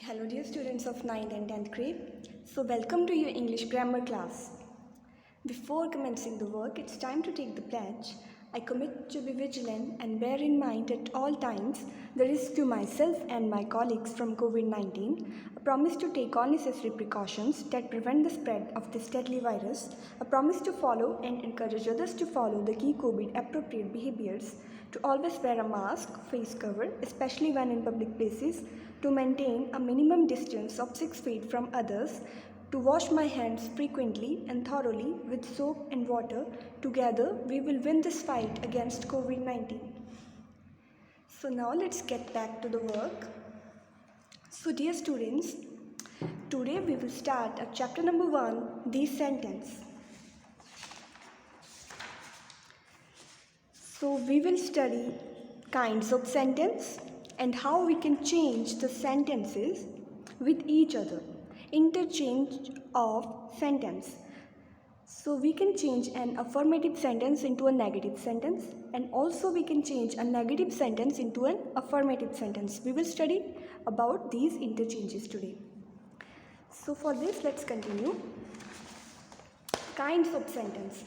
Hello dear students of 9th and 10th grade. So welcome to your English grammar class. Before commencing the work, it's time to take the pledge. I commit to be vigilant and bear in mind at all times the risk to myself and my colleagues from COVID-19, a promise to take all necessary precautions that prevent the spread of this deadly virus, a promise to follow and encourage others to follow the key COVID appropriate behaviors, to always wear a mask, face cover, especially when in public places, to maintain a minimum distance of 6 feet from others, to wash my hands frequently and thoroughly with soap and water. Together, we will win this fight against COVID-19. So now let's get back to the work. So dear students, today we will start at chapter number 1, the sentence. So we will study kinds of sentence and how we can change the sentences with each other. Interchange of sentence. So we can change an affirmative sentence into a negative sentence, and also we can change a negative sentence into an affirmative sentence. We will study about these interchanges today. So for this, let's continue. Kinds of sentence.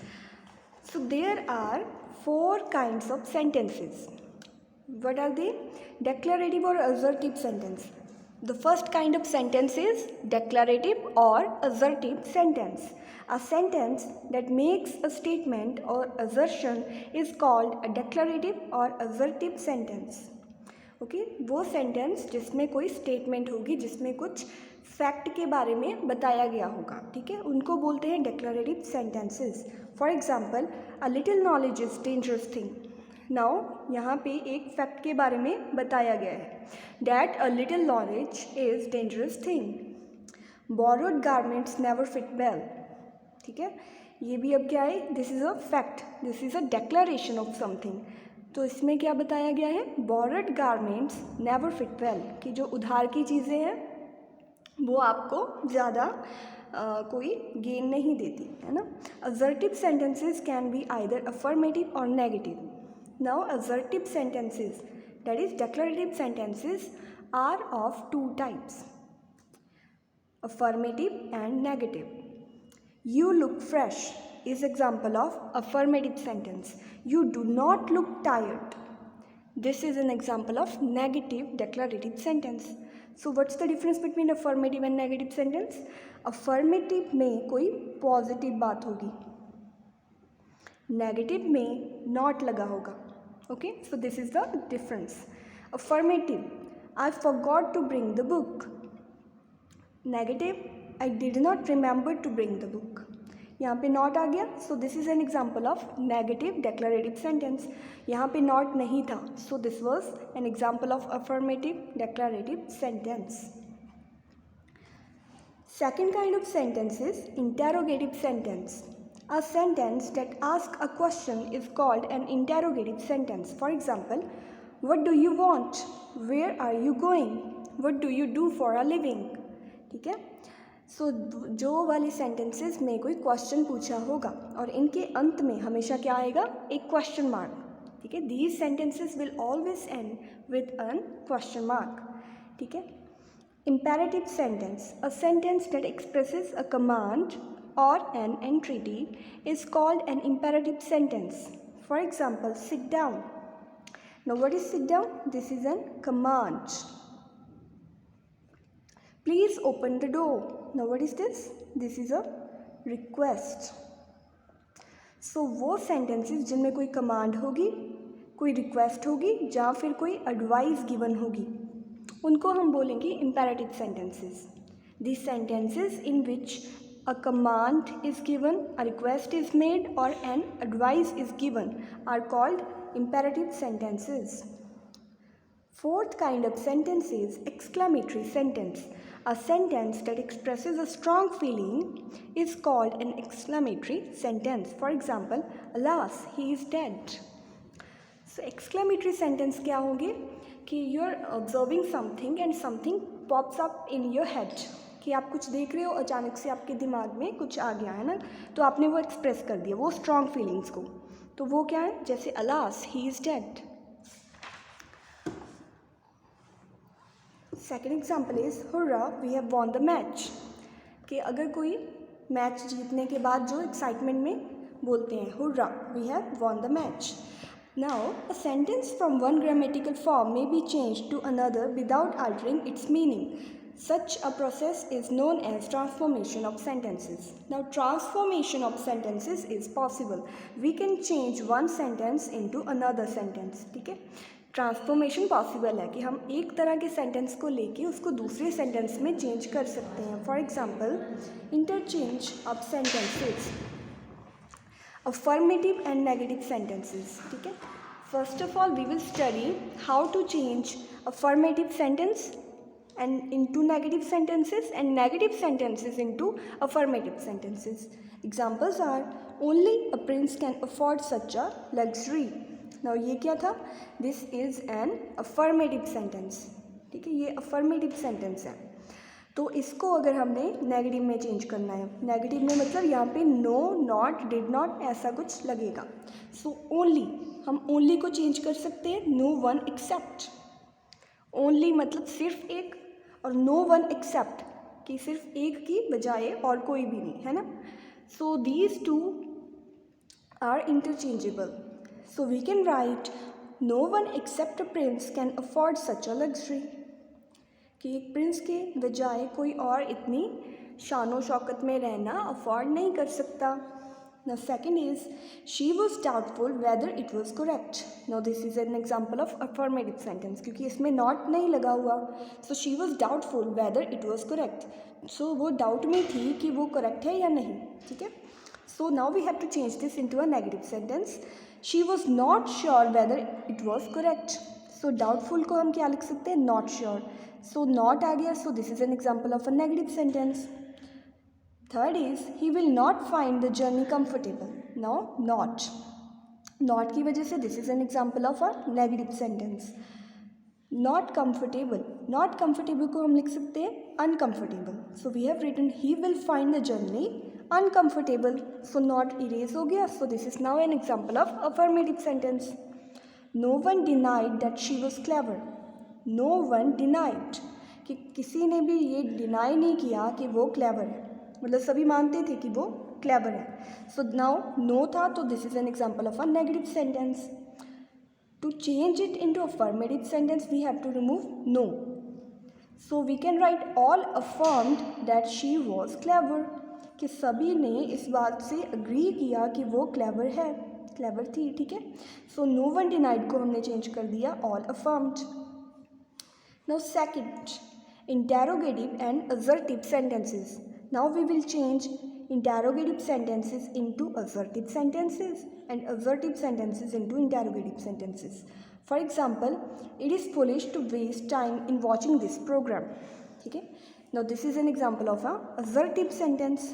So there are 4 kinds of sentences. What are they? Declarative or assertive sentence. The first kind of sentence is declarative or assertive sentence. A sentence that makes a statement or assertion is called a declarative or assertive sentence. Okay वो sentence जिसमें कोई statement होगी, जिसमें कुछ fact के बारे में बताया गया होगा, ठीक है, उनको बोलते हैं declarative sentences. For example, a little knowledge is dangerous thing. Now यहाँ पे एक फैक्ट के बारे में बताया गया है, that a little knowledge is dangerous thing. Borrowed garments never fit well. ठीक है, ये भी अब क्या है, this is a fact, this is a declaration of something. तो इसमें क्या बताया गया है, borrowed garments never fit well, कि जो उधार की चीज़ें हैं वो आपको ज़्यादा कोई गेन नहीं देती है ना. Assertive sentences can be either affirmative और negative. Now assertive sentences, that is declarative sentences, are of 2 types, affirmative and negative. You look fresh is example of affirmative sentence. You do not look tired. This is an example of negative declarative sentence. So what's the difference between affirmative and negative sentence? Affirmative में कोई positive बात होगी, negative में not लगा होगा. Okay, so this is the difference. Affirmative, I forgot to bring the book. Negative, I did not remember to bring the book. यहाँ पे not आ गया, so this is an example of negative declarative sentence. यहाँ पे not नहीं था, so this was an example of affirmative declarative sentence. Second kind of sentence is interrogative sentence. A sentence that asks a question is called an interrogative sentence. For example, what do you want? Where are you going? What do you do for a living? ठीक है, सो जो वाली sentences में कोई question पूछा होगा और इनके अंत में हमेशा क्या आएगा, एक क्वेश्चन मार्क. ठीक है, these sentences will always end with an question mark. ठीक है. Imperative sentence, a sentence that expresses a command or an entreaty is called an imperative sentence. For example, sit down. Now what is sit down? This is a command. Please open the door. Now what is this? This is a request. So वो sentences जिनमें कोई command होगी, कोई request होगी, या फिर कोई advice given होगी, उनको हम बोलेंगे imperative sentences. These sentences in which a command is given, a request is made, or an advice is given are called imperative sentences. Fourth kind of sentence is exclamatory sentence. A sentence that expresses a strong feeling is called an exclamatory sentence. For example, alas, he is dead. So exclamatory sentence क्या होंगे कि you are observing something and something pops up in your head, कि आप कुछ देख रहे हो, अचानक से आपके दिमाग में कुछ आ गया है ना, तो आपने वो एक्सप्रेस कर दिया, वो स्ट्रॉन्ग फीलिंग्स को. तो वो क्या है, जैसे alas, he is dead. Second example is hurrah we have won the match, कि अगर कोई मैच जीतने के बाद जो एक्साइटमेंट में बोलते हैं hurrah we have won the match. Now a sentence from one grammatical form may be change to another without altering its meaning. Such a process is known as transformation of sentences. Now, transformation of sentences is possible. We can change one sentence into another sentence. ठीक है, transformation possible है कि हम एक तरह के sentence को लेके उसको दूसरे सेंटेंस में चेंज कर सकते हैं. For example, interchange of sentences, affirmative and negative sentences. ठीक है, first of all we will study how to change affirmative sentence and into negative sentences and negative sentences into affirmative sentences. Examples are only a prince can afford such a luxury. Now ये क्या था? This is an affirmative sentence. ठीक है, ये affirmative sentence है. तो इसको अगर हमने नेगेटिव में चेंज करना है, नेगेटिव में मतलब यहाँ पे नो, नॉट, डिड नॉट ऐसा कुछ लगेगा. सो ओनली, हम ओनली को चेंज कर सकते हैं नो वन एक्सेप्ट. ओनली मतलब सिर्फ एक, और नो वन एक्सेप्ट कि सिर्फ एक की बजाय और कोई भी नहीं, है ना. So these two are interchangeable. So we can write no one except a prince can afford such a luxury, कि एक प्रिंस के बजाय कोई और इतनी शानो शौकत में रहना अफोर्ड नहीं कर सकता. Now second is she was doubtful whether it was correct. Now this is an example of affirmative sentence क्योंकि इसमें not नहीं लगा हुआ. So she was doubtful whether it was correct. So वो doubt में थी कि वो correct है या नहीं. ठीक है. So now we have to change this into a negative sentence. She was not sure whether it was correct. So doubtful को हम क्या लिख सकते हैं? Not sure. So not आ गया. So this is an example of a negative sentence. Third is he will not find the journey comfortable. Now not की वजह से this is an example of a negative sentence. Not comfortable को हम लिख सकते हैं uncomfortable. So we have written he will find the journey uncomfortable. So not erase हो गया. So this is now an example of affirmative sentence. No one denied that she was clever. No one denied कि किसी ने भी ये deny नहीं किया कि वो क्लेवर है, मतलब सभी मानते थे कि वो क्लेवर है. सो नाउ नो था, तो this is an example of a negative sentence. To change it into affirmative sentence we have to remove no. So we can write all affirmed that she was clever, कि सभी ने इस बात से agree किया कि वो क्लेवर है, क्लेवर थी. ठीक है, सो नो वन डिनाइड को हमने चेंज कर दिया all affirmed. Now second, interrogative and assertive sentences. Now we will change interrogative sentences into assertive sentences and assertive sentences into interrogative sentences. For example, it is foolish to waste time in watching this program. ठीक है, now this is an example of a assertive sentence.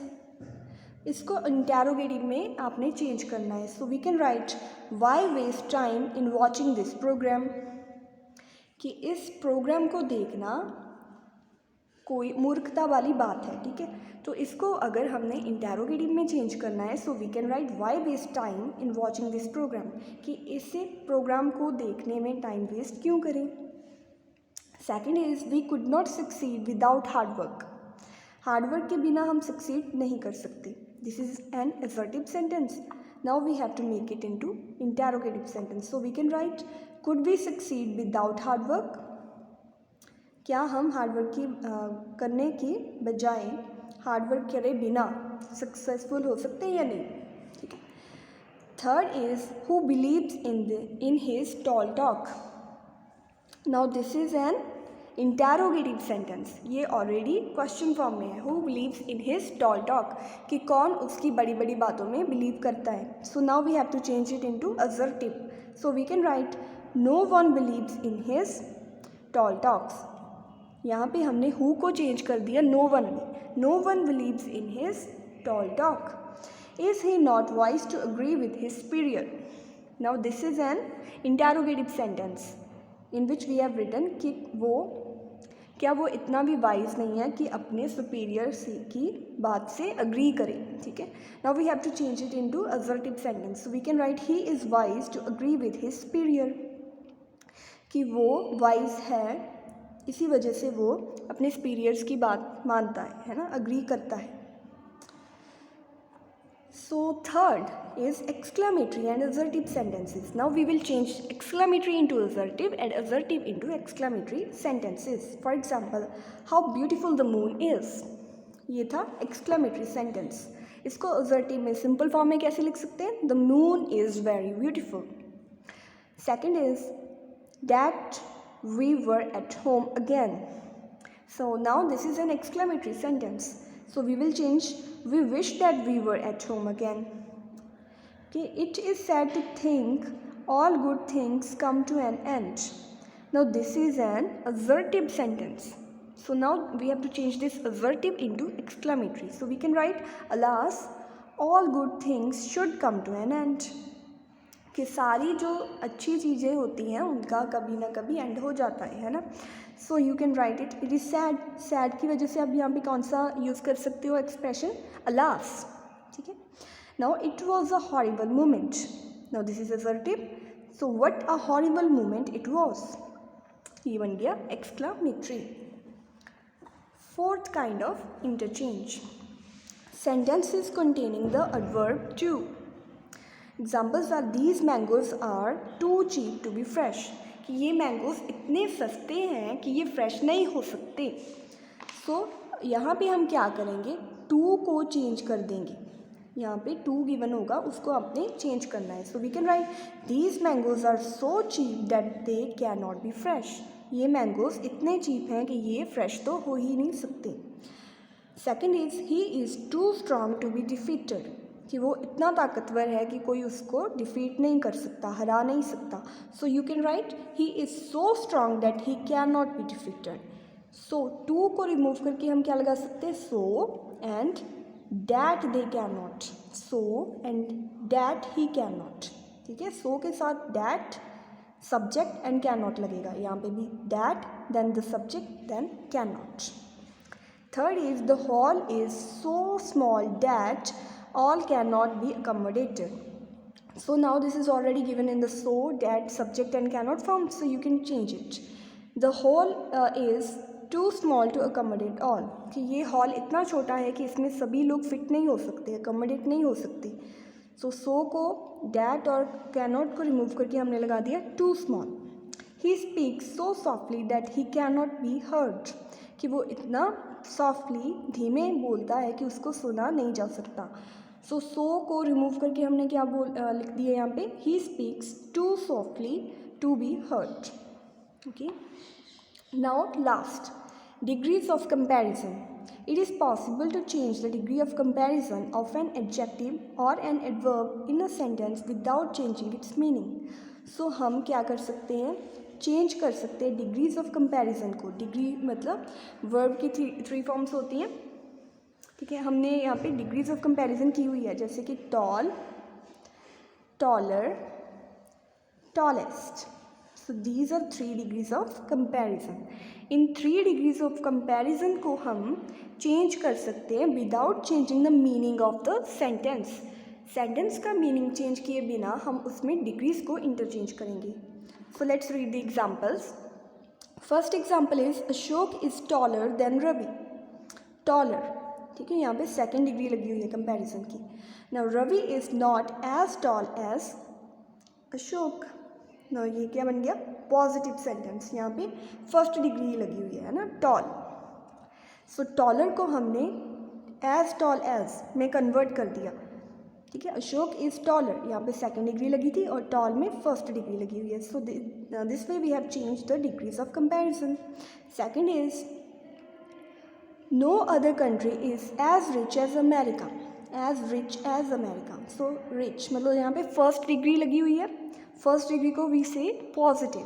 इसको interrogative में आपने change करना है. So we can write why waste time in watching this program, कि इस programme को देखना कोई मूर्खता वाली बात है. ठीक है, तो इसको अगर हमने इंटेरोगेटिव में चेंज करना है, so we can write why waste time in watching this program, कि इसे प्रोग्राम को देखने में टाइम वेस्ट क्यों करें. Second is we could not succeed without hard work. Hard work के बिना हम सक्सीड नहीं कर सकते. This is an assertive sentence. Now we have to make it into interrogative sentence. So we can write could we succeed without hard work, क्या हम hard work की करने की बजाय हार्डवर्क करे बिना सक्सेसफुल हो सकते हैं या नहीं. ठीक है. Third is who believes in his tall talk. Now this is an interrogative sentence. ये ऑलरेडी क्वेश्चन फॉर्म में है. Who believes in his tall talk, कि कौन उसकी बड़ी बड़ी बातों में बिलीव करता है. So now we have to change it into assertive. So we can write no one believes in his tall talks. यहाँ पे हमने हु को चेंज कर दिया नो वन में. No one believes in his tall talk. Is he not wise to agree with his superior. Now this is an interrogative sentence in which we have written कि क्या वो इतना भी wise नहीं है कि अपने सुपीरियर की बात से अग्री करे. ठीक है, now we have to change it into assertive sentence. So we can write he is wise to agree with his superior, कि वो वाइज है इसी वजह से वो अपने superiors की बात मानता है ना, agree करता है. So third is exclamatory and assertive sentences. Now we will change exclamatory into assertive and assertive into exclamatory sentences. For example, how beautiful the moon is. ये था exclamatory sentence. इसको assertive में simple form में कैसे लिख सकते हैं? The moon is very beautiful. Second is that we were at home again. So now this is an exclamatory sentence. So we will change we wish that we were at home again. Okay, it is sad to think all good things come to an end. Now this is an assertive sentence. So now we have to change this assertive into exclamatory. So we can write, alas, all good things should come to an end. कि सारी जो अच्छी चीज़ें होती हैं उनका कभी ना कभी एंड हो जाता है ना. सो you can right it. It is sad. Sad की वजह से आप यहाँ पे कौन सा यूज़ कर सकते हो एक्सप्रेशन? अलास. ठीक है. Now it was a horrible moment. Now this is assertive. So what a horrible moment it was. ये बन गया exclamatory. Fourth kind of interchange, sentences containing the adverb to. Examples are these mangoes are too cheap to be fresh. कि ये mangoes इतने सस्ते हैं कि ये फ्रेश नहीं हो सकते. सो यहाँ पे हम क्या करेंगे? टू को चेंज कर देंगे. यहाँ पे टू गिवन होगा, उसको आपने चेंज करना है. So we can write these mangoes are so cheap that they can not be fresh. ये मैंगोज इतने चीप हैं कि ये फ्रेश तो हो ही नहीं सकते. Second is he is too strong to be defeated. कि वो इतना ताकतवर है कि कोई उसको डिफीट नहीं कर सकता, हरा नहीं सकता. So you can write he is so strong that he can not be defeated. So too को रिमूव करके हम क्या लगा सकते हैं? So and that they can not. So and that he can not. ठीक है. सो के साथ that subject and can not लगेगा. यहाँ पे भी that then the subject then can not. Third is the hall is so small that all cannot be accommodated. So now this is already given in the so, that, subject and cannot form, so you can change it. The hall is too small to accommodate all. कि ये hall इतना छोटा है कि इसमें सभी लोग fit नहीं हो सकते, accommodate नहीं हो सकते. so को that और cannot को रिमूव करके हमने लगा दिया too small. He speaks so softly that he cannot be heard. कि वो इतना सॉफ्टली धीमे बोलता है कि उसको सुना नहीं जा सकता. सो को रिमूव करके हमने क्या लिख दिया यहाँ पे? He speaks too softly to be heard. Okay. Now last, degrees of comparison. It is possible to change the degree of comparison of an adjective और an adverb in a sentence without changing its meaning. So हम क्या कर सकते हैं? Change कर सकते हैं degrees of comparison को. डिग्री मतलब वर्ब की थ्री फॉर्म्स होती हैं. ठीक है. हमने यहाँ पे डिग्रीज ऑफ कंपैरिजन की हुई है, जैसे कि tall, taller, tallest. So these are 3 degrees of comparison. इन 3 डिग्रीज ऑफ कंपैरिजन को हम चेंज कर सकते हैं without changing the meaning of the sentence. Sentence का मीनिंग चेंज किए बिना हम उसमें डिग्रीज को इंटरचेंज करेंगे. So let's read the examples. First example is Ashok is taller than Ravi. Taller. ठीक है. यहाँ पे सेकेंड डिग्री लगी हुई है कंपैरिजन की. Now Ravi is not as tall as Ashok. Now ये क्या बन गया? Positive sentence. यहाँ पे फर्स्ट डिग्री लगी हुई है ना, टॉल. सो टॉलर को हमने एज टॉल एज में कन्वर्ट कर दिया. ठीक है. अशोक इज़ टॉलर, यहाँ पे सेकेंड डिग्री लगी थी और टॉल में फर्स्ट डिग्री लगी हुई है. So this way we have change the degrees of comparison. Second is no other country is as rich as America. As rich as America. So rich मतलब यहाँ पे फर्स्ट डिग्री लगी हुई है. फर्स्ट डिग्री को we say positive.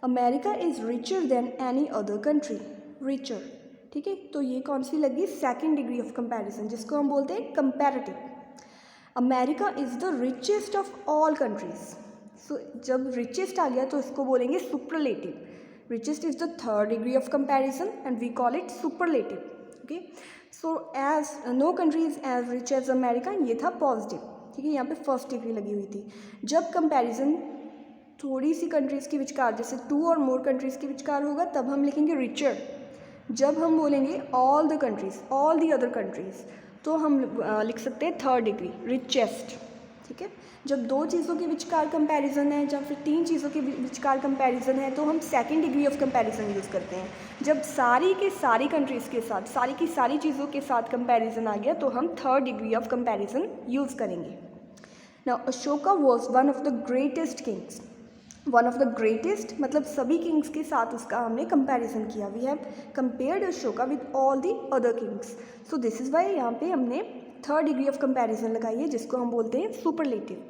America is richer than any other country. Richer. ठीक है. तो ये कौन सी लगी? सेकेंड डिग्री ऑफ कंपैरिजन, जिसको हम बोलते हैं comparative. America is the richest of all countries. So जब रिचेस्ट आ गया तो इसको बोलेंगे superlative. Richest is the third degree of comparison and we call it superlative. Okay. So as no country is as rich as America, ये था positive. ठीक है. यहाँ पे फर्स्ट डिग्री लगी हुई थी. जब कंपैरिजन थोड़ी सी कंट्रीज़ के विचकार, जैसे 2 और मोर कंट्रीज़ के विचकार होगा तब हम लिखेंगे रिचर। जब हम बोलेंगे all the countries, all the other countries, तो हम लिख सकते हैं थर्ड डिग्री, रिचेस्ट। ठीक है, जब 2 चीज़ों के विचकार कंपैरिजन है या फिर 3 चीज़ों के विचकार कंपैरिजन है तो हम second degree of comparison use करते हैं। जब सारी के सारी कंट्रीज़ के साथ, सारी की सारी चीज़ों के साथ कंपैरिजन आ गया तो हम third degree of comparison use करेंगे। Now Ashoka was one of the greatest kings. One of the greatest मतलब सभी किंग्स के साथ उसका हमने कंपैरिजन किया। We have compared Ashoka with all the other kings. So this is why यहाँ पे हमने थर्ड डिग्री ऑफ कंपैरिजन लगाई है, जिसको हम बोलते हैं superlative.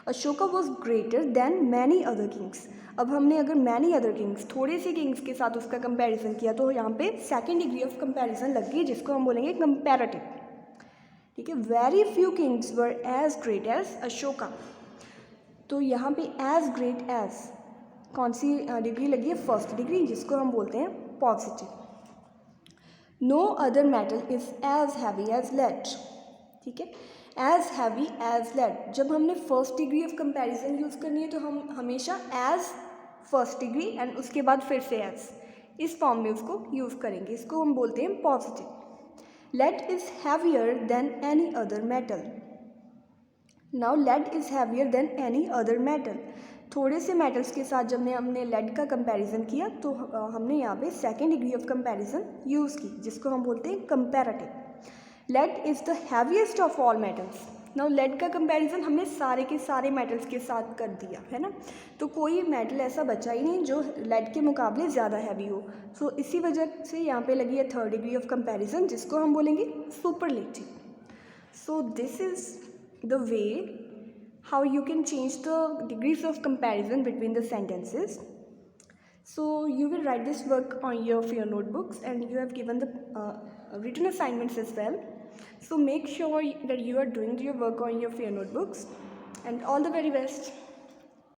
Ashoka was greater than many other Kings. अब हमने अगर मैनी अदर किंग्स, थोड़े से किंग्स के साथ उसका कंपैरिजन किया तो यहाँ पे सेकेंड डिग्री ऑफ कंपैरिजन लग गई, जिसको हम बोलेंगे कंपैरेटिव। ठीक है, very few kings were as great as Ashoka. तो यहाँ पे एज ग्रेट एज कौन सी डिग्री लगी है? फर्स्ट डिग्री, जिसको हम बोलते हैं positive. No other metal is as heavy as lead. ठीक है, एज हैवी एज लेड। जब हमने first degree of comparison use करनी है तो हम हमेशा एज फर्स्ट डिग्री एंड उसके बाद फिर से एज, इस फॉर्म में उसको यूज़ करेंगे। इसको हम बोलते हैं positive. Lead is heavier than any other metal. Now lead is heavier than any other metal. थोड़े से मेटल्स के साथ जब हमने लेड का कंपैरिजन किया तो हमने यहाँ पे second degree of comparison use की, जिसको हम बोलते हैं comparative. Lead is the heaviest of all metals. Now lead का कंपैरिजन हमने सारे के सारे मेटल्स के साथ कर दिया है ना, तो कोई मेटल ऐसा बचा ही नहीं जो लेड के मुकाबले ज़्यादा हैवी हो। सो इसी वजह से यहाँ पे लगी है थर्ड डिग्री ऑफ कंपैरिजन, जिसको हम बोलेंगे superlative. So this is the way how you can change the degrees of comparison between the sentences. So you will write this work on your for your notebooks, and you have given the written assignments as well. So make sure that you are doing your work on your for your notebooks, and all the very best.